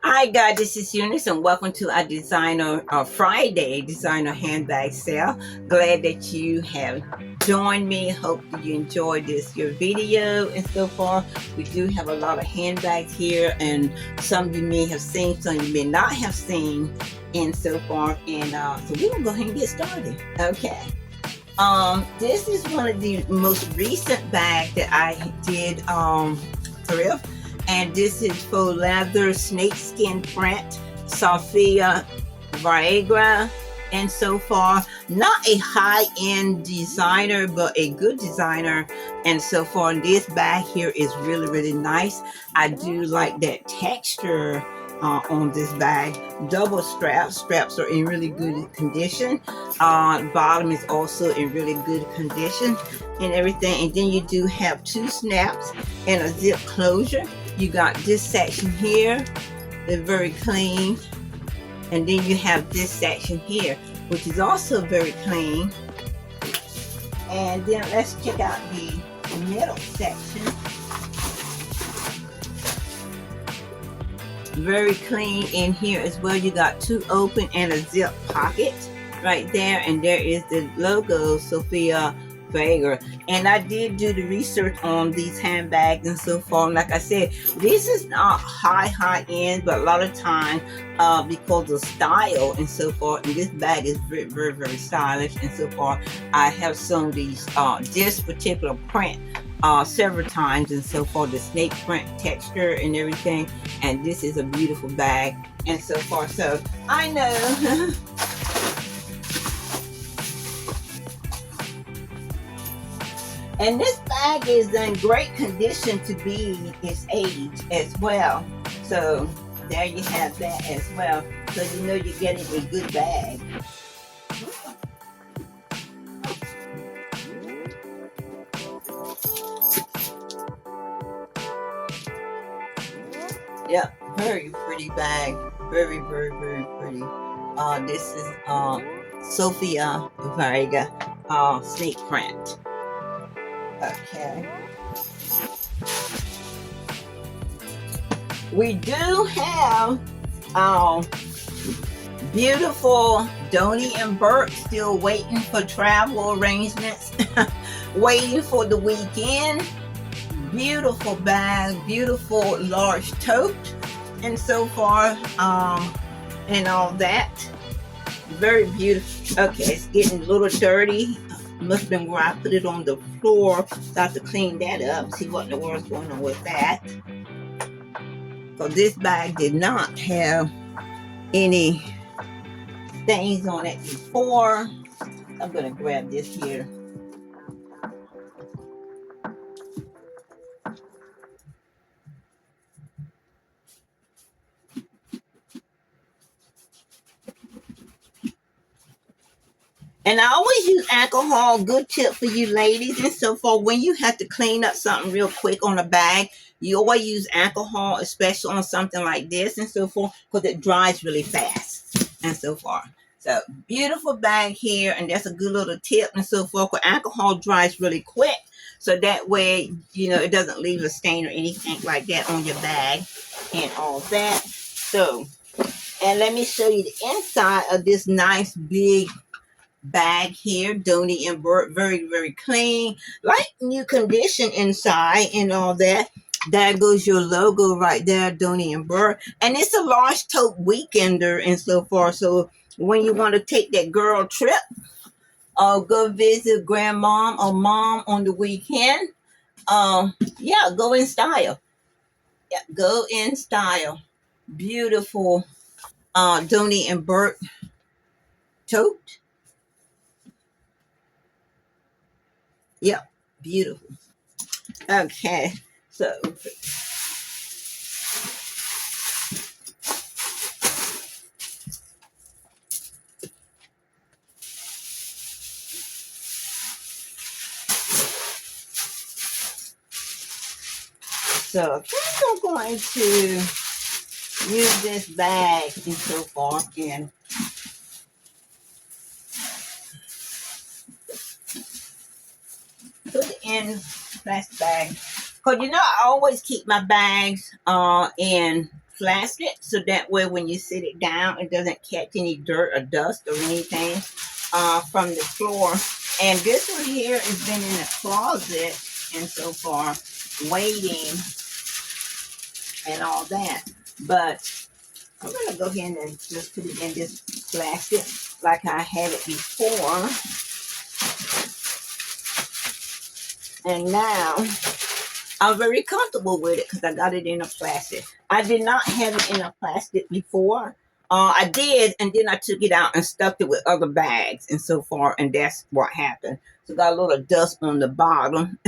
Hi guys, this is Eunice and welcome to our designer Friday designer handbag sale. Glad that you have joined me. Hope that you enjoyed your video and so far. We do have a lot of handbags here and some you may have seen, some you may not have seen and so far. And so we're gonna go ahead and get started. Okay. This is one of the most recent bags that I did thrift, and this is faux leather snakeskin print, Sophia Viagra, and so far not a high-end designer, but a good designer. And so far, this bag here is really nice. I do like that texture on this bag. Double straps are in really good condition. Bottom is also in really good condition and everything. And then you do have two snaps and a zip closure. You got this section here, they're very clean. And then you have this section here, which is also very clean. And then let's check out the middle section. Very clean in here as well. You got two open and a zip pocket right there, and there is the logo Sophia Viagra. And I did do the research on these handbags and so far. Like I said, this is not high end, but a lot of time because of style and so forth. And this bag is very stylish and so far. I have sewn these this particular print several times and so forth, the snake print texture and everything. And this is a beautiful bag and so far. So I know and this bag is in great condition to be its age as well. So there you have that as well. So you know you're getting a good bag. Yep, very pretty bag. Very pretty. This is Sophia Viagra snake print. Okay. We do have beautiful Downey and Burke still waiting for travel arrangements, waiting for the weekend. Beautiful bag, beautiful large tote, and so far, and all that. Very beautiful. Okay, it's getting a little dirty. Must have been where I put it on the floor. So I have to clean that up, see what in the world's going on with that. So this bag did not have any stains on it before. I'm gonna grab this here. And I always use alcohol, good tip for you ladies and so forth. When you have to clean up something real quick on a bag, you always use alcohol, especially on something like this and so forth, because it dries really fast and so forth. So beautiful bag here, and that's a good little tip and so forth, because alcohol dries really quick. So that way, you know, it doesn't leave a stain or anything like that on your bag and all that. So, and let me show you the inside of this nice big bag here. Downey and Burke, very clean, like new condition inside and all that. There goes your logo right there, Downey and Burke. And it's a large tote weekender and so forth. So when you want to take that girl trip or go visit grandmom or mom on the weekend, yeah, go in style. Yeah, go in style. Beautiful Downey and Burke tote. Yep, beautiful. Okay, so I think I'm going to use this bag and so forth and put it in plastic bag. Because you know I always keep my bags in plastic, so that way when you sit it down, it doesn't catch any dirt or dust or anything from the floor. And this one here has been in the closet and so far waiting and all that. But I'm gonna go ahead and just put it in this plastic like I had it before. And now I'm very comfortable with it because I got it in a plastic. I did not have it in a plastic before. I did, and then I took it out and stuffed it with other bags and so far, and that's what happened. So got a little dust on the bottom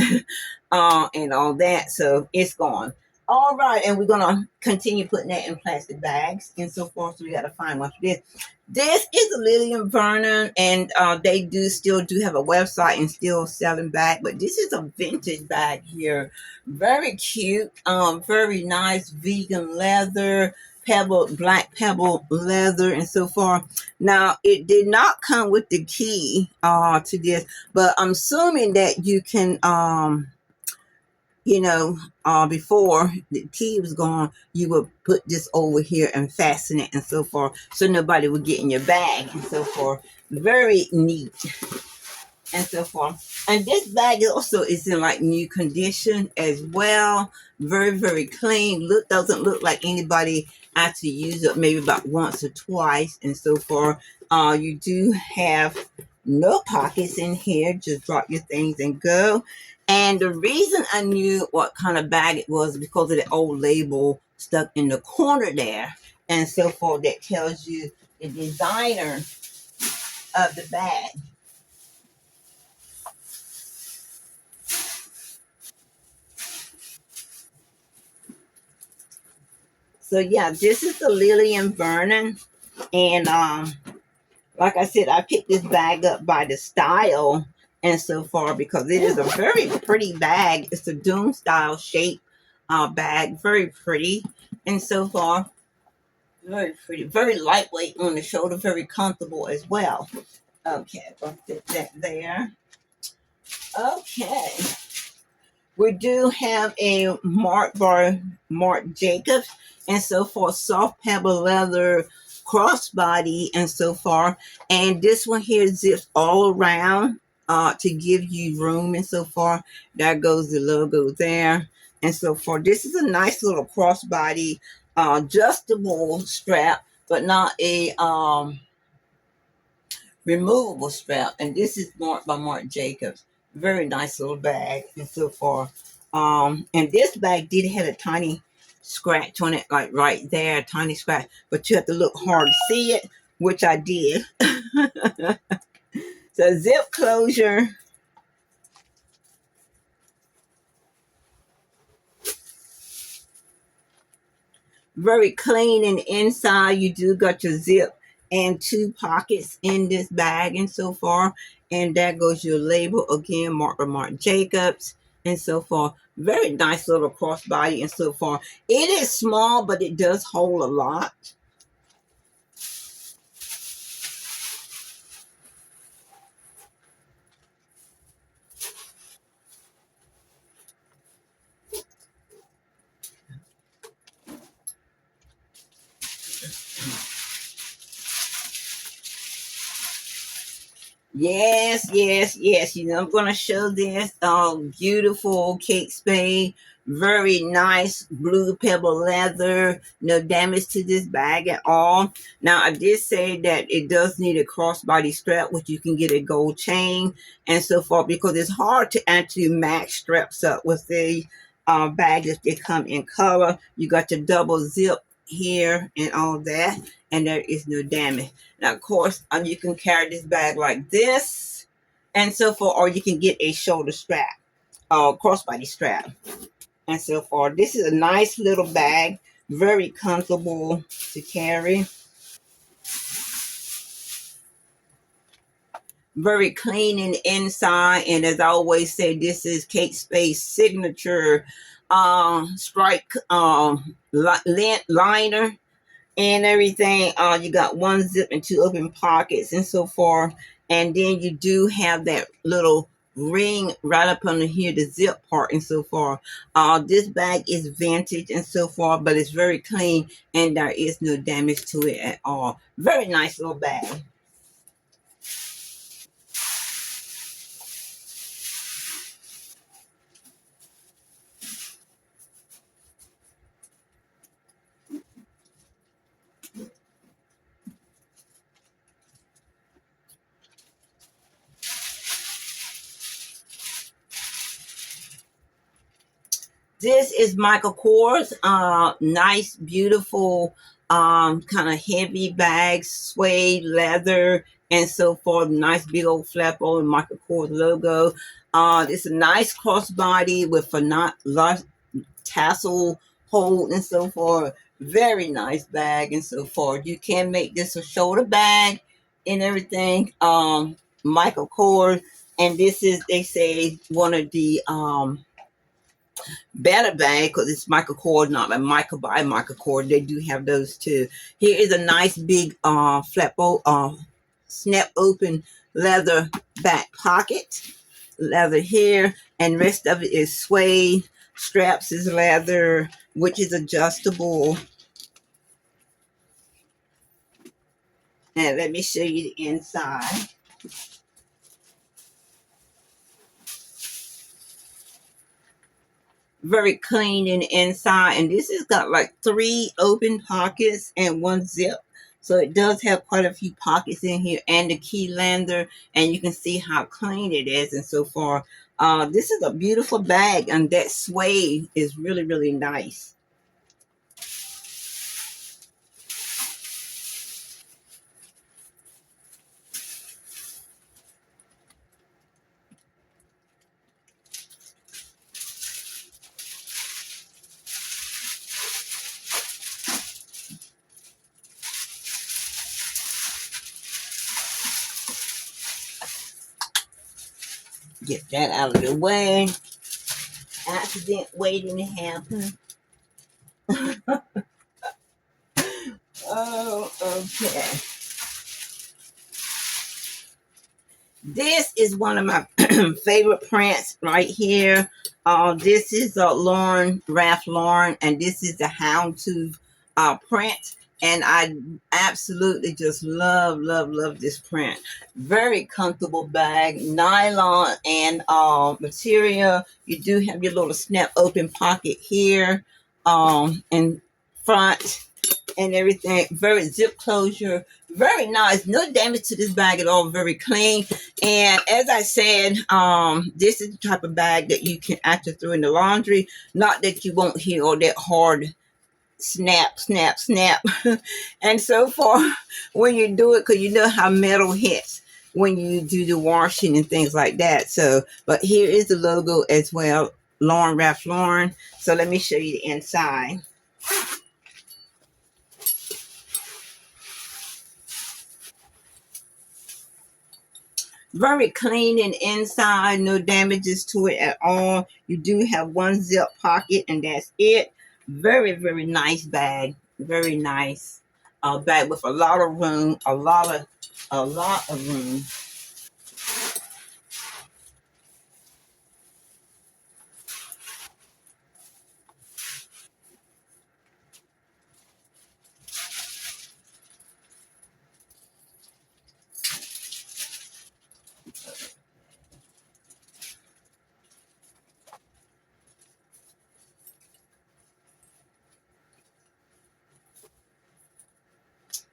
and all that, so it's gone. All right, and we're gonna continue putting that in plastic bags and so forth. So we gotta find one for this. This is a Lillian Vernon, and they still do have a website and still selling back. But this is a vintage bag here, very cute, very nice vegan leather, black pebble leather, and so forth. Now it did not come with the key to this, but I'm assuming that you can before the key was gone, you would put this over here and fasten it and so forth, so nobody would get in your bag and so forth. Very neat and so forth. And this bag also is in like new condition as well. Very, very clean. Doesn't look like anybody actually used it maybe about once or twice and so forth. You do have no pockets in here. Just drop your things and go. And the reason I knew what kind of bag it was because of the old label stuck in the corner there and so forth that tells you the designer of the bag. So yeah, this is the Lillian Vernon, and like I said, I picked this bag up by the style and so far because it is a very pretty bag. It's a Doom style shape bag, very pretty and so far. Very pretty, very lightweight on the shoulder, very comfortable as well. Okay, I'll put that there. Okay. We do have a Marc Jacobs and so forth, soft pebble leather crossbody and so far. And this one here zips all around to give you room and so far. There goes the logo there and so forth. This is a nice little crossbody adjustable strap, but not a removable strap. And this is marked by Marc Jacobs. Very nice little bag and so forth. And this bag did have a tiny scratch on it, like right there, a tiny scratch, but you have to look hard to see it, which I did. So zip closure. Very clean in the inside. You do got your zip and 2 pockets in this bag and so far. And there goes your label again, Marc Jacobs and so far. Very nice little crossbody and so far. It is small, but it does hold a lot. Yes, yes, yes. I'm going to show this beautiful Kate Spade. Very nice blue pebble leather. No damage to this bag at all. Now, I did say that it does need a crossbody strap, which you can get a gold chain and so forth, because it's hard to actually match straps up with the bag if they come in color. You got your double zip here and all that, and there is no damage. Now, of course, you can carry this bag like this and so forth, or you can get a shoulder strap, crossbody strap and so forth. This is a nice little bag, very comfortable to carry. Very clean in the inside, and as I always say, this is Kate Spade's signature strike liner and everything. You got 1 zip and 2 open pockets and so forth, and then you do have that little ring right up under here, the zip part and so forth. This bag is vintage and so forth, but it's very clean and there is no damage to it at all. Very nice little bag. This is Michael Kors. Nice, beautiful, kind of heavy bags, suede, leather, and so forth. Nice big old flap on Michael Kors logo. It's a nice crossbody with a not large tassel hold and so forth. Very nice bag and so forth. You can make this a shoulder bag and everything. Michael Kors, and this is, they say, one of the better bag because it's Michael Kors, not like Michael by Michael Kors. They do have those too. Here is a nice big snap open leather back pocket, leather here, and rest of it is suede. Straps is leather, which is adjustable. And let me show you the inside. Very clean in the inside, and this has got like 3 open pockets and 1 zip, so it does have quite a few pockets in here and the key lander, and you can see how clean it is and so far. This is a beautiful bag, and that suede is really nice. Get that out of the way. Accident waiting to happen. Oh, okay. This is one of my favorite prints right here. This is Ralph Lauren, and this is the Houndstooth print. And I absolutely just love this print. Very comfortable bag, nylon and material. You do have your little snap open pocket here in front and everything. Very zip closure, very nice. No damage to this bag at all. Very clean. And as I said, this is the type of bag that you can actually throw in the laundry. Not that you won't hear all that hard snap, snap, snap, and so forth when you do it, because you know how metal hits when you do the washing and things like that. So, but here is the logo as well, Ralph Lauren. So let me show you the inside. Very clean and inside, no damages to it at all. You do have 1 zip pocket, and that's it. Very nice bag. Very nice bag with a lot of room. A lot of room.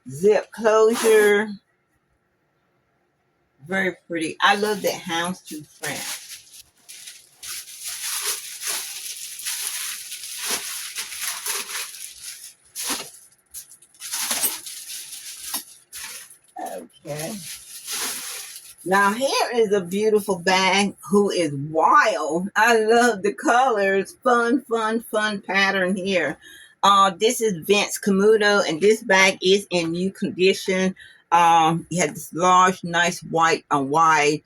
Zip closure. Very pretty. I love that houndstooth print. Okay. Now here is a beautiful bag who is wild. I love the colors. Fun pattern here. This is Vince Camuto, and this bag is in new condition. You have this large, nice white wide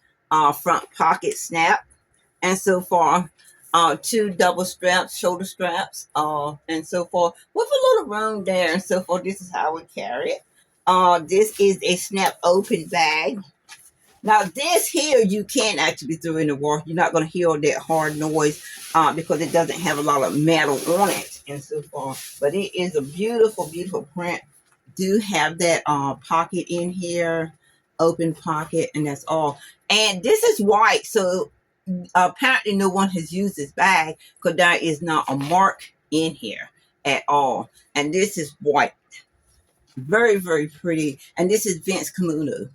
front pocket snap, and so forth. 2 double straps, shoulder straps, and so forth, with a little room there and so forth. This is how we carry it. This is a snap open bag. Now this here you can actually throw in the water. You're not going to hear that hard noise because it doesn't have a lot of metal on it and so forth. But it is a beautiful, beautiful print. Do have that pocket in here, open pocket, and that's all. And this is white, so apparently no one has used this bag because there is not a mark in here at all. And this is white. Very, very pretty. And this is Vince Camuto.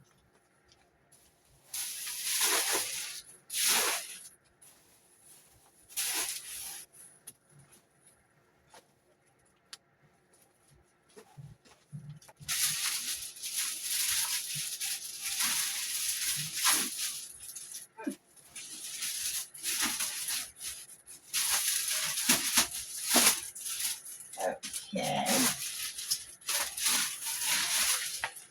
Okay.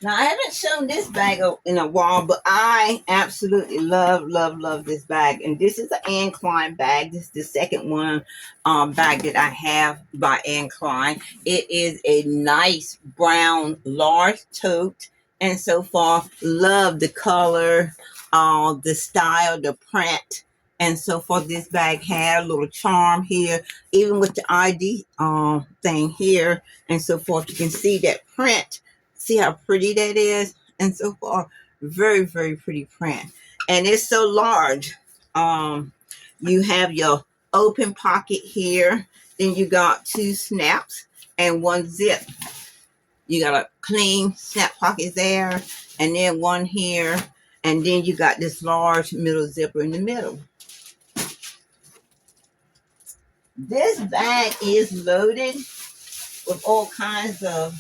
Now, I haven't shown this bag in a while, but I absolutely love, love, love this bag. And this is an Anne Klein bag. This is the second one bag that I have by Anne Klein. It is a nice brown, large tote. And so far, love the color, the style, the print. And so far, this bag has a little charm here, even with the ID thing here. And so forth, you can see that print. See how pretty that is? And so far, very, very pretty print. And it's so large. You have your open pocket here. Then you got 2 snaps and 1 zip. You got a clean snap pocket there. And then 1 here. And then you got this large middle zipper in the middle. This bag is loaded with all kinds of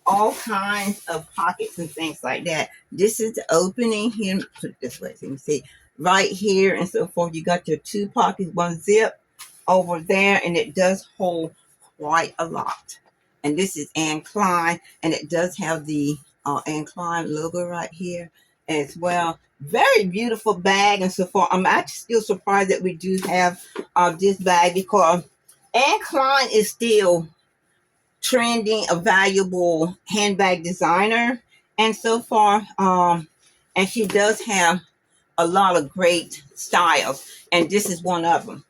all kinds of pockets and things like that. This is the opening here. Put it this way so you can see right here and so forth. You got your 2 pockets, 1 zip over there, and it does hold quite a lot. And this is Anne Klein, and it does have the Anne Klein logo right here as well. Very beautiful bag and so forth. I'm actually still surprised that we do have this bag because Anne Klein is still trending, a valuable handbag designer, and so far and she does have a lot of great styles, and this is one of them.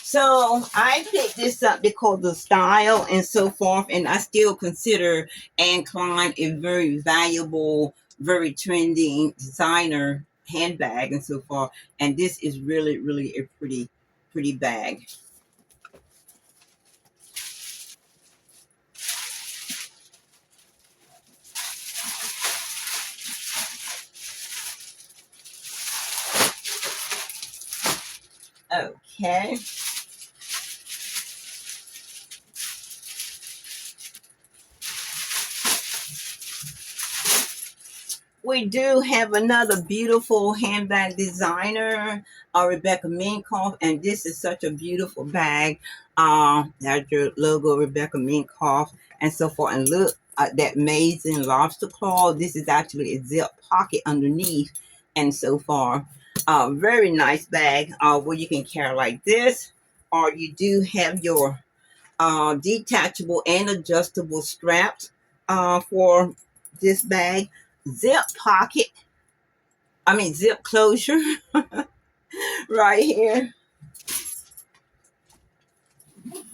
So I picked this up because of the style and so forth, and I still consider Anne Klein a very valuable, very trending designer handbag and so forth. And this is really, really a pretty, pretty bag. Okay. We do have another beautiful handbag designer, Rebecca Minkoff, and this is such a beautiful bag. There's your logo, Rebecca Minkoff, and so forth. And look at that amazing lobster claw. This is actually a zip pocket underneath, and so far. Very nice bag where you can carry like this, or you do have your detachable and adjustable straps for this bag. Zip pocket, zip closure right here.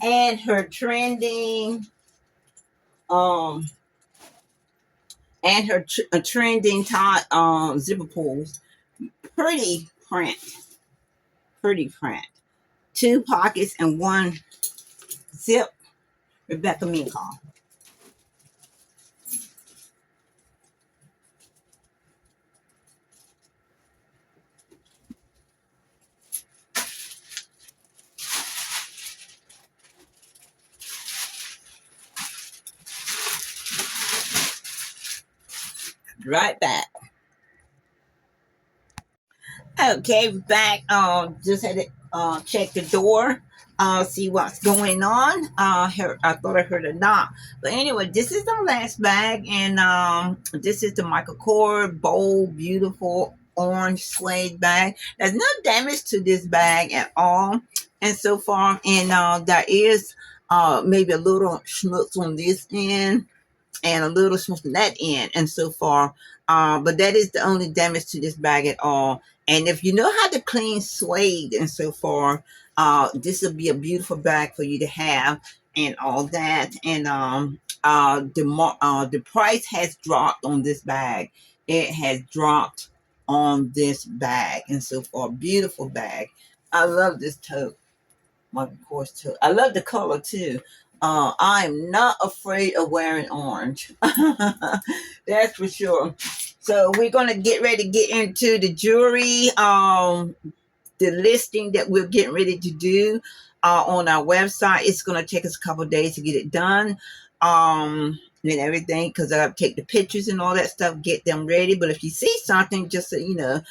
And her trending um and her trending tie zipper pulls. Pretty print. Pretty print. 2 pockets and 1 zip. Rebecca Minkoff. Right back. Okay, back. Just had to check the door. See what's going on. I thought I heard a knock, but anyway, this is the last bag, and this is the Michael Kors bold, beautiful orange suede bag. There's no damage to this bag at all, and so far, and there is maybe a little schmutz on this end and a little smooth on that end and so far. But that is the only damage to this bag at all. And if you know how to clean suede and so far, this will be a beautiful bag for you to have and all that. And the price has dropped on this bag. It has dropped on this bag and so far. Beautiful bag. I love this tote. Michael Kors too. I love the color too. I'm not afraid of wearing orange. That's for sure. So we're gonna get ready to get into the jewelry. The listing that we're getting ready to do on our website. It's gonna take us a couple of days to get it done. And everything because I gotta take the pictures and all that stuff, get them ready. But if you see something, just so you know,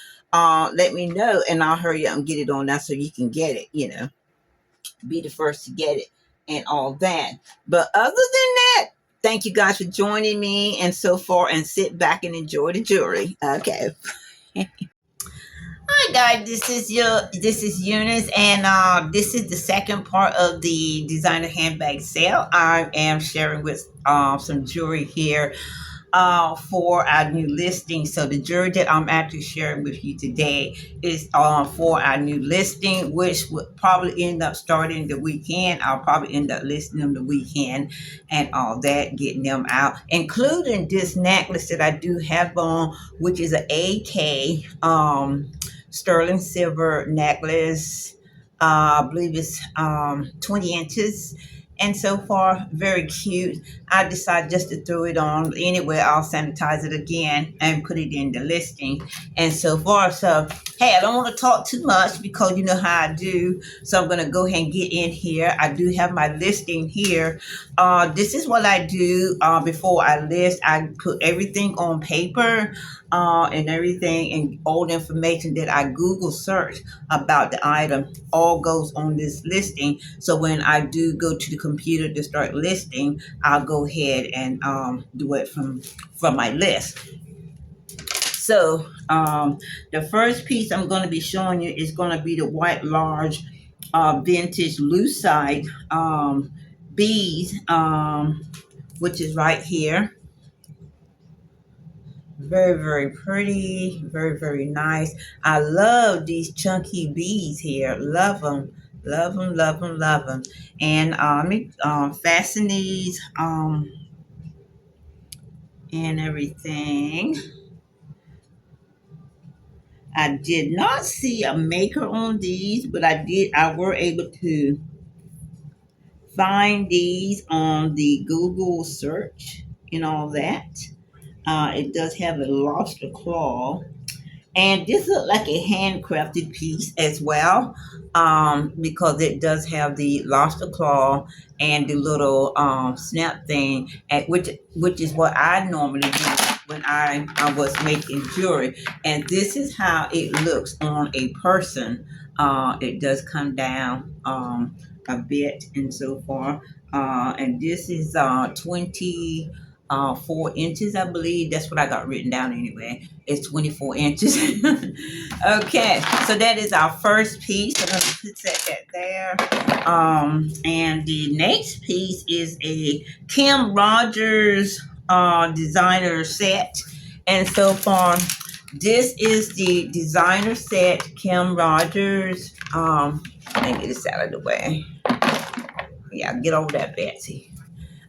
let me know and I'll hurry up and get it on that so you can get it, be the first to get it and all that. But other than that, thank you guys for joining me and so far, and sit back and enjoy the jewelry. Okay. Hi guys, this is Eunice, and this is the second part of the designer handbag sale. I am sharing with some jewelry here for our new listing. So the jewelry that I'm actually sharing with you today is for our new listing, which will probably end up starting the weekend. I'll probably end up listing them the weekend and all that, getting them out, including this necklace that I do have on, which is an AK sterling silver necklace. I believe it's 20 inches. And so far, very cute. I decided just to throw it on. Anyway, I'll sanitize it again and put it in the listing. And so far, so hey, I don't want to talk too much because you know how I do. So I'm going to go ahead and get in here. I do have my listing here. This is what I do before I list. I put everything on paper and everything, and all the information that I Google search about the item all goes on this listing. So when I do go to the computer to start listing, I'll go ahead and do it from my list. So the first piece I'm going to be showing you is going to be the white large vintage lucite beads, which is right here. Very, very pretty, very, very nice. I love these chunky beads here. Love them, love them, love them, love them. And let me fasten these and everything. I did not see a maker on these, but I were able to find these on the Google search and all that. It does have a lobster claw. And this looks like a handcrafted piece as well, because it does have the lobster claw and the little snap thing, which is what I normally do when I was making jewelry. And this is how it looks on a person. It does come down a bit and so forth. And this is 4 inches, I believe. That's what I got written down anyway. It's 24 inches. Okay, so that is our first piece. I'm going to put that there. And the next piece is a Kim Rogers designer set. And so far, this is the designer set, Kim Rogers. Let me get this out of the way. Yeah, get over that, Betsy.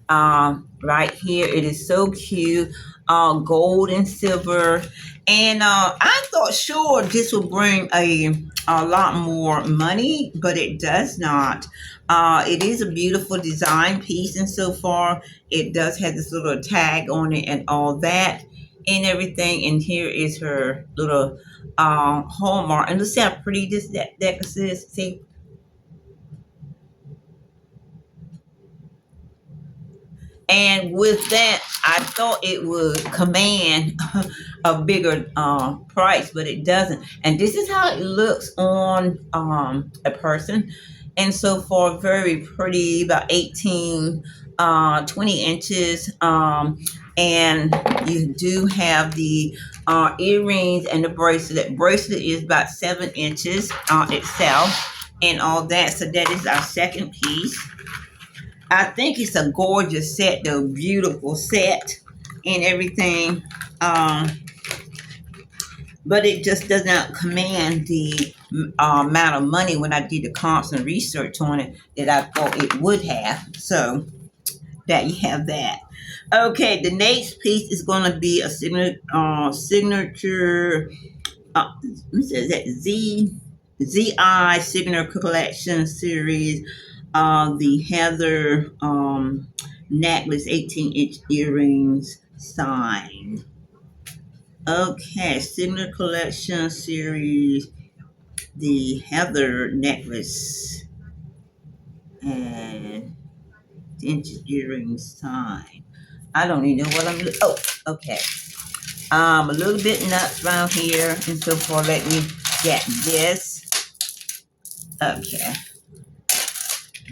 Right here, it is so cute. Gold and silver. And I thought sure this would bring a lot more money, but it does not. It is a beautiful design piece, and so far it does have this little tag on it and all that and everything. And here is her little hallmark. And let's see how pretty this necklace is. See? And with that, I thought it would command a bigger price, but it doesn't. And this is how it looks on a person. And so for very pretty, about 18, 20 inches. And you do have the earrings and the bracelet. Bracelet is about 7 inches itself and all that. So that is our second piece. I think it's a gorgeous set, though, beautiful set and everything. Um, but it just does not command the amount of money when I did the comps and research on it that I thought it would have. So that you have that. Okay, the next piece is going to be a signature. What says that? ZI Signature Collection Series. The Heather necklace, 18-inch earrings, sign. Okay, Signature Collection Series, the Heather necklace and inch earrings sign. I don't even know what I'm. Oh, okay. A little bit nuts around here, and so forth. Let me get this. Okay,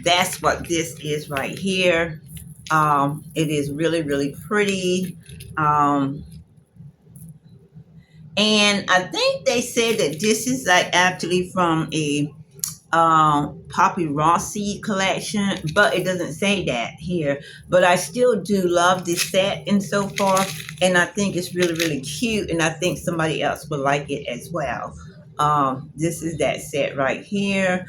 that's what this is right here. It is really, really pretty. And I think they said that this is like actually from a Poppy Rossi collection, but it doesn't say that here. But I still do love this set and so forth, and I think it's really, really cute, and I think somebody else would like it as well. This is that set right here.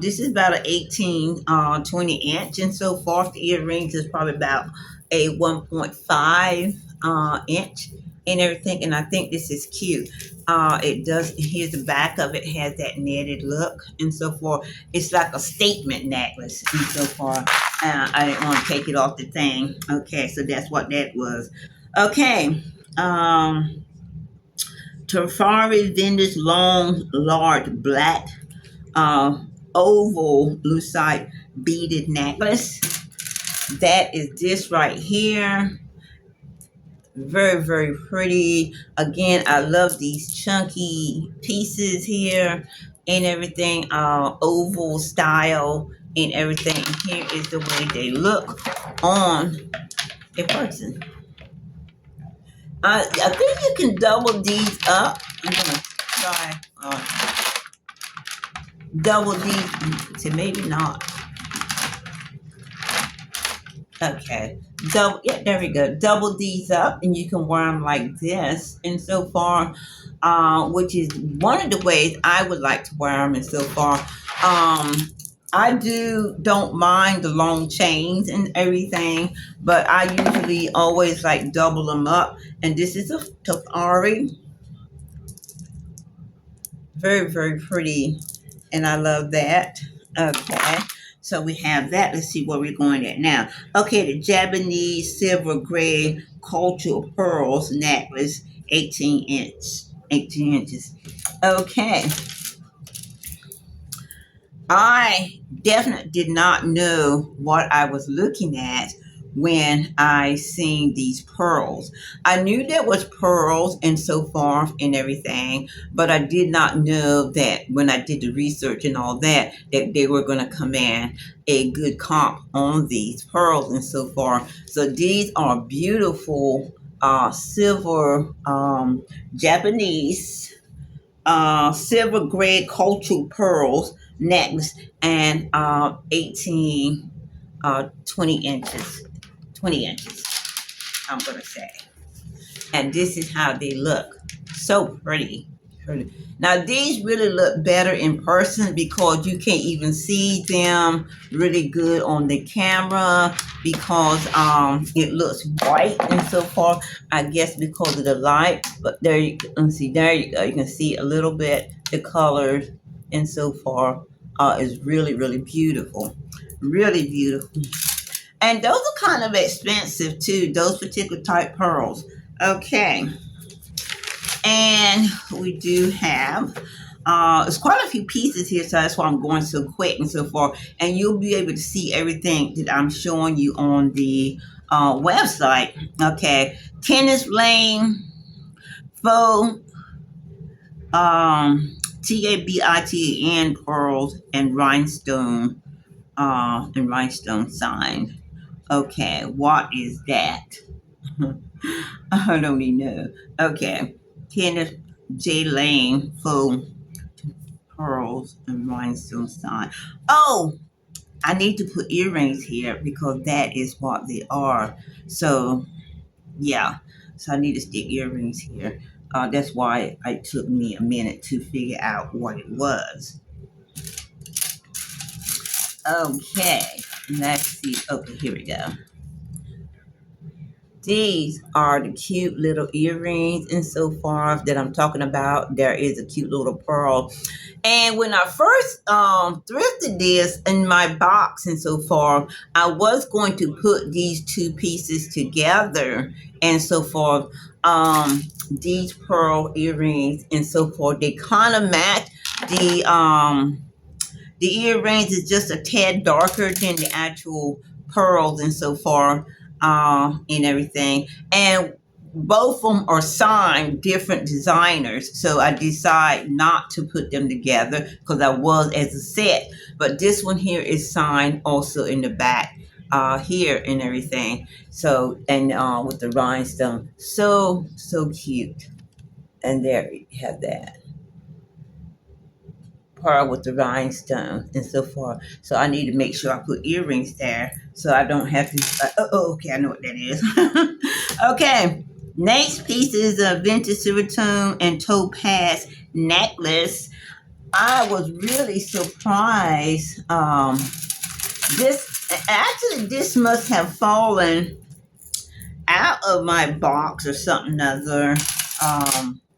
This is about an 18, 20 inch and so forth. The earrings is probably about a 1.5 inch and everything, and I think this is cute. It does. Here's the back of it, has that netted look and so forth. It's like a statement necklace and so forth. I didn't want to take it off the thing. Okay, so that's what that was. Okay. Tafari Vintage Long Large Black Oval Lucite Beaded Necklace. That is this right here. Very, very pretty. Again, I love these chunky pieces here and everything, oval style and everything. And here is the way they look on a person. I think you can double these up. I'm gonna try double these. So maybe not. Okay. So yeah, there we go. Double these up, and you can wear them like this, and so far, which is one of the ways I would like to wear them. And so far, I don't mind the long chains and everything, but I usually always like double them up. And this is a Tafari, very, very pretty, and I love that. Okay. So we have that. Let's see where we're going at now. Okay, the Japanese silver gray cultural pearls necklace, 18 inches. Okay. I definitely did not know what I was looking at when I seen these pearls. I knew there was pearls and so forth and everything, but I did not know that when I did the research and all that, that they were going to command a good comp on these pearls and so forth. So these are beautiful silver Japanese silver gray cultural pearls necklace and 18 20 inches, I'm gonna say. And this is how they look. So pretty. Now these really look better in person because you can't even see them really good on the camera because it looks white and so forth. I guess because of the light. But there you can see. There you go. You can see a little bit the colors and so forth. Is really, really beautiful. Really beautiful. And those are kind of expensive too, those particular type pearls. Okay. And we do have, there's quite a few pieces here, so that's why I'm going so quick and so forth. And you'll be able to see everything that I'm showing you on the website. Okay. Tennis Lane faux TABITN pearls and rhinestone sign. Okay, what is that? I don't even know. Okay, Kenneth J. Lane faux pearls and rhinestone sign. Oh, I need to put earrings here because that is what they are. So yeah, so I need to stick earrings here. That's why it took me a minute to figure out what it was. Okay, let's see. Okay, here we go. These are the cute little earrings and so forth that I'm talking about. There is a cute little pearl. And when I first thrifted this in my box and so forth, I was going to put these two pieces together and so forth. These pearl earrings and so forth, they kind of match the earrings is just a tad darker than the actual pearls and so forth, and everything. And both of them are signed different designers. So I decided not to put them together because I was as a set. But this one here is signed also in the back here and everything. So, and with the rhinestone. So cute. And there you have that. Pearl with the rhinestone and so forth. So I need to make sure I put earrings there so I don't have to. Okay, I know what that is. Okay, next piece is a vintage silver tone and topaz necklace. I was really surprised. This must have fallen out of my box or something other,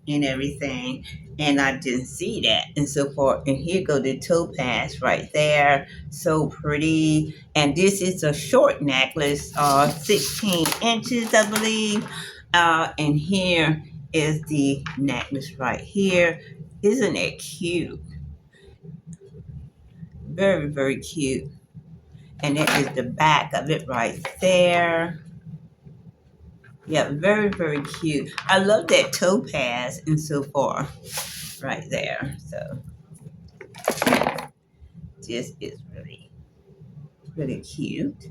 and everything, and I didn't see that and so forth. And here go the topaz right there, so pretty. And this is a short necklace, 16 inches, I believe. And here is the necklace right here. Isn't it cute? Very, very cute. And that is the back of it right there. Yeah, very, very cute. I love that topaz and so forth right there. So this is really, really cute.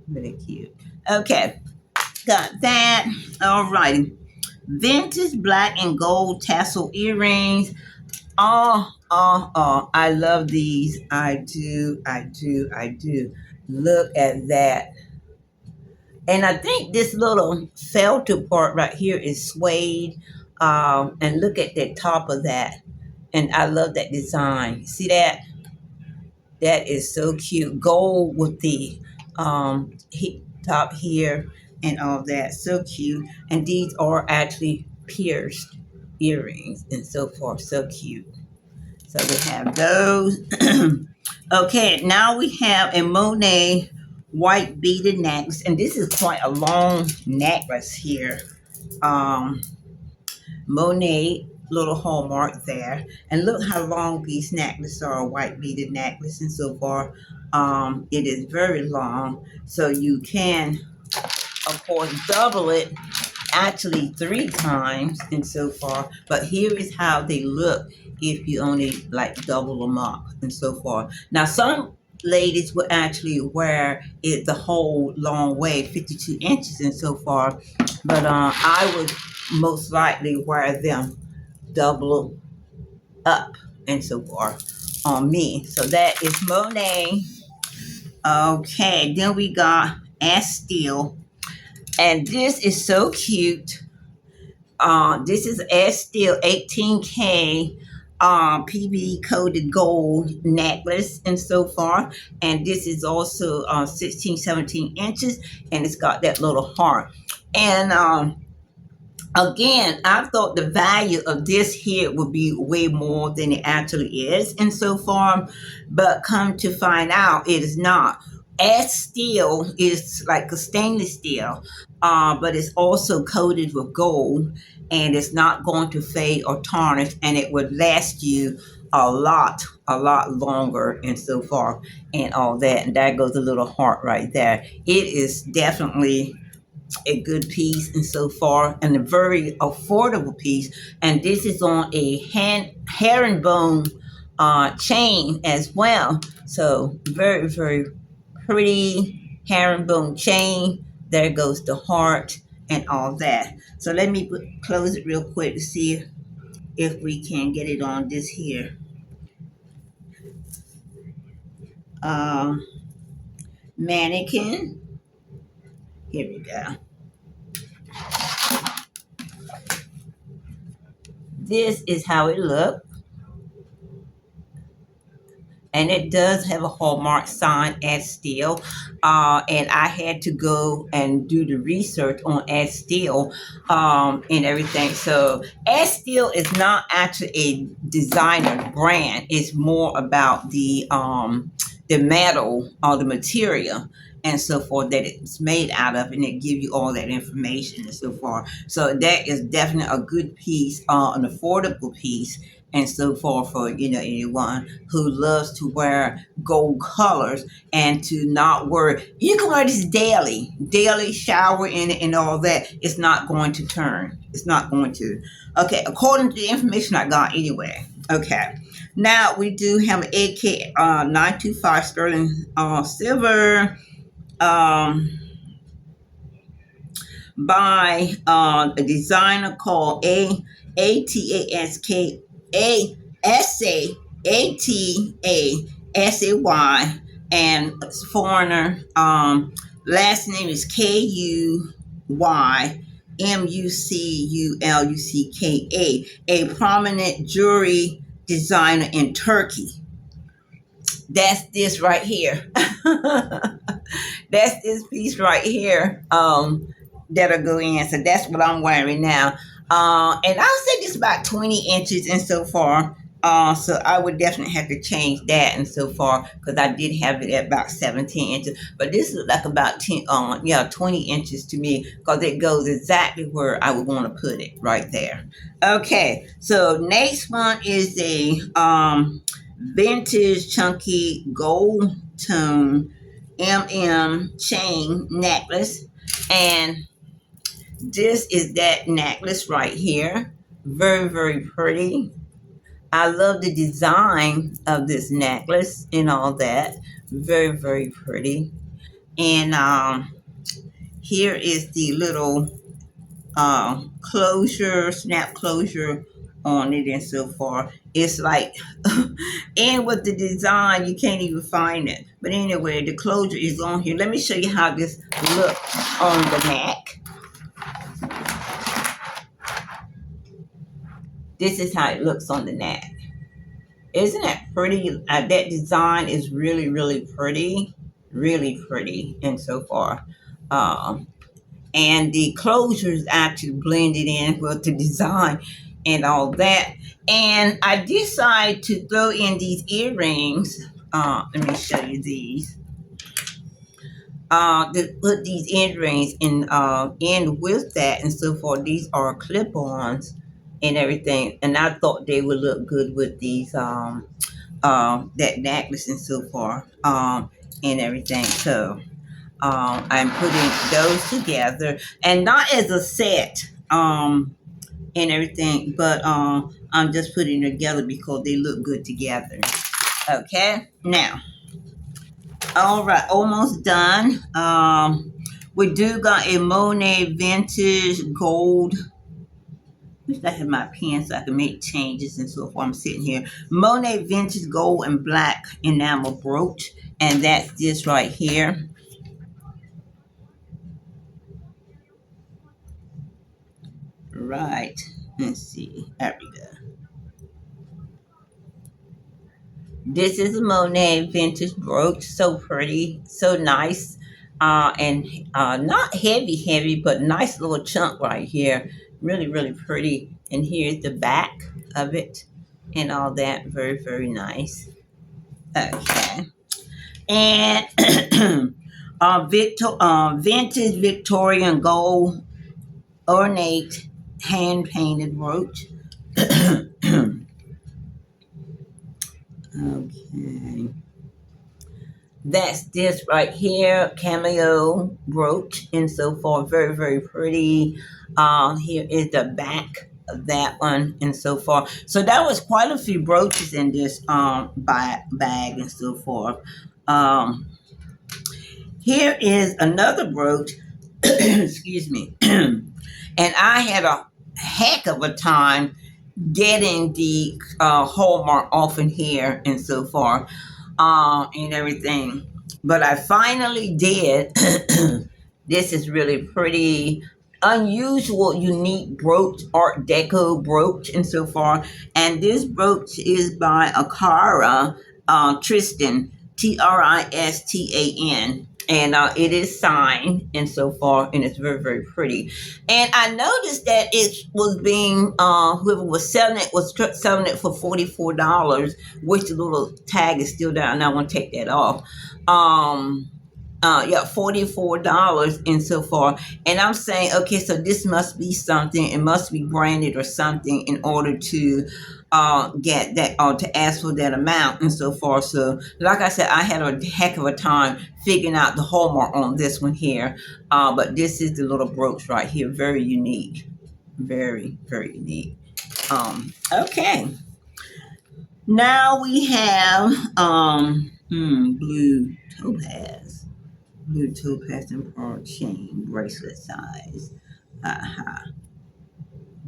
Really cute. Okay, got that. All righty. Vintage black and gold tassel earrings. I love these. I do. Look at that. And I think this little felter part right here is suede. And look at the top of that. And I love that design. See that? That is so cute. Gold with the top here and all that. So cute. And these are actually pierced earrings and so forth. So cute. So we have those. Okay, now we have a Monet white beaded necklace, and this is quite a long necklace here. Monet little hallmark there, and look how long these necklaces are, white beaded necklace and so forth. It is very long, so you can, of course, double it actually 3 times and so forth. But here is how they look if you only like double them up and so forth. Now some ladies will actually wear it the whole long way, 52 inches and so forth. But I would most likely wear them double up and so forth on me. So that is Monet. Okay, then we got Estelle. And this is so cute. This is Estelle 18K PB coated gold necklace and so forth. And this is also 16, 17 inches. And it's got that little heart. And again, I thought the value of this here would be way more than it actually is and so forth. But come to find out, it is not. As steel is like a stainless steel, but it's also coated with gold, and it's not going to fade or tarnish, and it would last you a lot longer and so forth and all that. And there goes a little heart right there. It is definitely a good piece and so far, and a very affordable piece. And this is on a herringbone chain as well. So very, very pretty herringbone chain. There goes the heart and all that. So let me close it real quick to see if we can get it on this here mannequin. Here we go. This is how it looks. And it does have a Hallmark sign as steel. And I had to go and do the research on as steel and everything. So as steel is not actually a designer brand. It's more about the metal or the material and so forth that it's made out of, and it gives you all that information and so forth. So that is definitely a good piece, an affordable piece and so forth for anyone who loves to wear gold colors and to not worry. You can wear this daily shower in it and all that. It's not going to turn. It's not going to. Okay, according to the information I got anyway. Okay. Now we do have an AK 925 sterling silver by a designer called Ataska Atasay, and it's a foreigner. Last name is Kuymuculucka, a prominent jewelry designer in Turkey. That's this right here. That's this piece right here that'll go in. So that's what I'm wearing now. And I'll say this about 20 inches and so far. So I would definitely have to change that and so far, because I did have it at about 17 inches. But this looks like about 20 inches to me, because it goes exactly where I would want to put it right there. Okay, so next one is a vintage chunky gold tone chain necklace, and this is that necklace right here. Very, very pretty. I love the design of this necklace and all that. Very, very pretty. And here is the little closure, snap closure on it and so forth. It's like, and with the design, you can't even find it. But anyway, the closure is on here. Let me show you how this looks on the neck. This is how it looks on the neck. Isn't that pretty? That design is really, really pretty. Really pretty and so forth. And the closure is actually blended in with the design and all that. And I decided to throw in these earrings. Let me show you these. To put these earrings in with that and so forth. These are clip-ons and everything. And I thought they would look good with these that necklace and so forth and everything. So I'm putting those together, and not as a set and everything, but I'm just putting it together because they look good together. Okay, now, all right, almost done. We do got a Monet vintage gold. Wish I had my pen so I can make changes and so forth. I'm sitting here. Monet vintage gold and black enamel brooch, and that's this right here. Right, let's see. There we go. This is a Monet vintage brooch. So pretty, so nice, and not heavy, but nice little chunk right here. Really, really pretty. And here's the back of it and all that. Very, very nice. Okay. And vintage Victorian gold ornate hand painted brooch. Okay. That's this right here, cameo brooch, and so forth. Very, very pretty. Here is the back of that one, and so forth. So that was quite a few brooches in this bag, and so forth. Um, Here is another brooch. Excuse me. And I had a heck of a time getting the hallmark off in here and so forth, and everything. But I finally did. This is really pretty, unusual, unique brooch, Art Deco brooch, and so forth. And this brooch is by Akara Tristan, Tristan, and it is signed and so forth, and it's very, very pretty. And I noticed that it was being whoever was selling it was selling it for $44, which the little tag is still there, and I want to take that off. Yeah, $44 and so forth. And I'm saying, okay, so this must be something. It must be branded or something in order to get that or to ask for that amount and so forth. So, like I said, I had a heck of a time figuring out the hallmark on this one here. But this is the little brooch right here. Very unique. Very, very unique. Okay. Now we have blue topaz. Blue topaz and pearl chain bracelet size.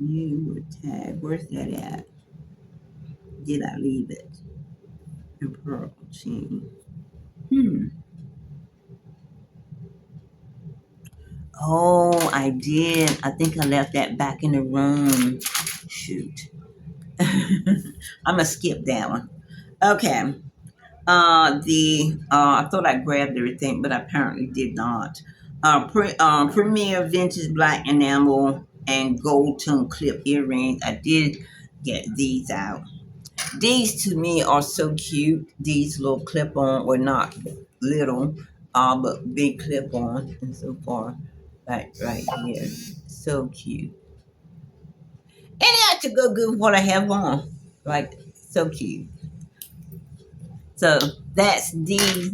You were tagged. Where's that at? Did I leave it? And pearl chain. Oh, I did. I think I left that back in the room. Shoot. I'm gonna skip that one. Okay. I thought I grabbed everything, but I apparently did not. Premier vintage black enamel and gold tone clip earrings. I did get these out. These to me are so cute. These little clip on, or not little, but big clip on, and so far, right here, so cute. And it actually go good with what I have on, like so cute. So that's these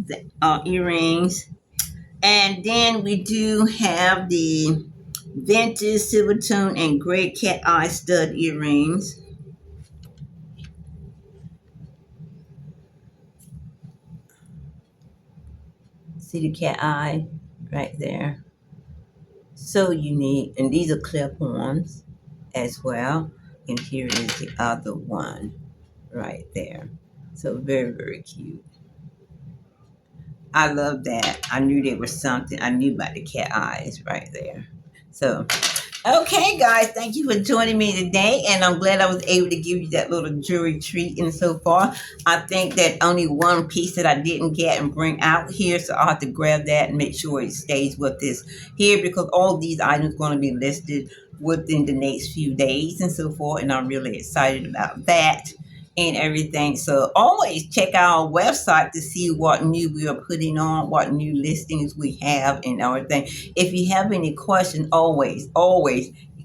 earrings. And then we do have the vintage silver tone and gray cat eye stud earrings. See the cat eye right there. So unique. And these are clip-ons as well. And here is the other one right there. So very, very cute. I love that. I knew there was something. I knew about the cat eyes right there. So, okay, guys, thank you for joining me today. And I'm glad I was able to give you that little jewelry treat and so far. I think that only one piece that I didn't get and bring out here. So I'll have to grab that and make sure it stays with this here, because all these items are going to be listed within the next few days and so forth. And I'm really excited about that and everything. So always check our website to see what new we are putting on, what new listings we have and everything. If you have any questions, always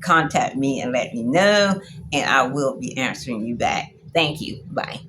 contact me and let me know, and I will be answering you back. Thank you. Bye.